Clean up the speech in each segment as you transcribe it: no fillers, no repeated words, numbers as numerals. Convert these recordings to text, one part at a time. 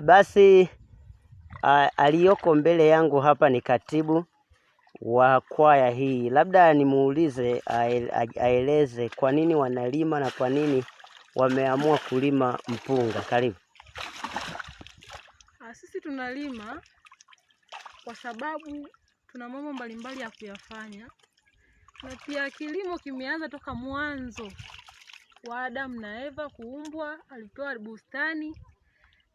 Basi aliyoko mbele yangu hapa ni katibu wa kwaya hii. Labda nimuulize aeleze kwa nini wanalima na kwa nini wameamua kulima mpunga. Karibu. Sisi tunalima kwa sababu tuna mambo mbalimbali ya kuyafanya, na pia kilimo kimeanza toka mwanzo wa Adam na Eva kuumbwa. Alipewa bustani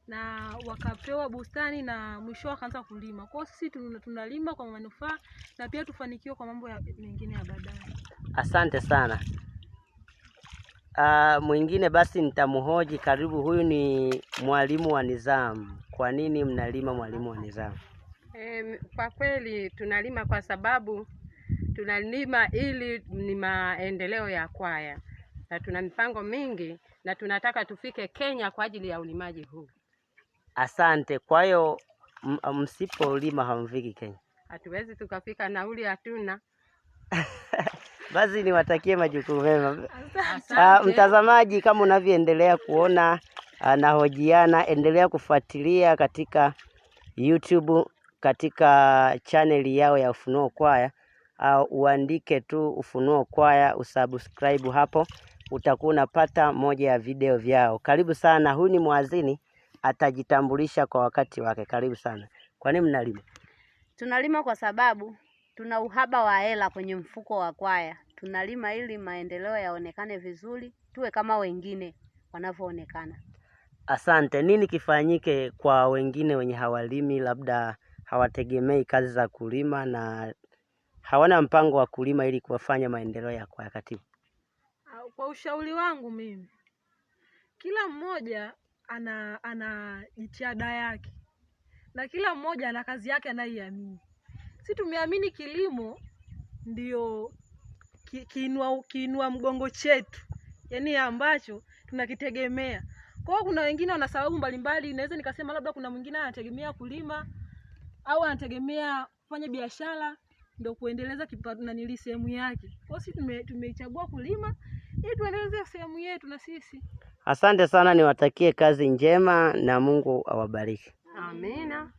na wakapewa bustani na mwisho wakaanza kulima. Kwa hiyo sisi tunalima kwa manufaa na pia tufanikiwe kwa mambo mengine ya baadaye. Asante sana. Mwingine basi nitamhoji. Karibu. Huyu ni mwalimu wa nizamu. Kwa nini mnalima, mwalimu wa nizamu? Kwa kweli tunalima kwa sababu tunalima ili ni maendeleo ya kwaya, na tuna mipango mingi na tunataka tufike Kenya kwa ajili ya ulimaji huu. Asante. Kwa hiyo msipolima hamfiki Kenya? Hatuwezi tukafika, nauli hatuna. Basi niwatakie majukumu mema. Mtazamaji, kama unavyoendelea kuona nahojiana, endelea kufuatilia katika YouTube, katika channel yao ya Ufunuo Kwaya, au uandike tu Ufunuo Kwaya, usubscribe hapo, utakuwa unapata moja ya video vyao. Karibu sana. Huyu ni mwazini, atajitambulisha kwa wakati wake. Karibu sana. Kwa nini mnalima? Tunalima kwa sababu tuna uhaba wa hela kwenye mfuko wa kwaya. Tunalima ili maendeleo yaonekane vizuri, tuwe kama wengine wanavyoonekana. Asante. Nini kifanyike kwa wengine wenye hawalimi, labda hawategemei kazi za kulima na hawana mpango wa kulima ili kuwafanya maendeleo ya kwaya? Katibu. Kwa ushauri wangu mimi, kila mmoja ana jitihada yake na kila mmoja ana kazi yake anayoiamini. Sisi tumeamini kilimo ndio kiinua mgongo chetu, yaani ambacho tunakitegemea. Kwa hiyo kuna wengine wana sababu mbalimbali. Naweza nikasema labda kuna mwingine anategemea kulima au anategemea kufanya biashara ndio kuendeleza kipato na sehemu yake. Kwa hiyo sisi tumeichagua kulima ili tuendeleze sehemu yetu na sisi. Asante sana, niwatakie kazi njema na Mungu awabariki. Amina.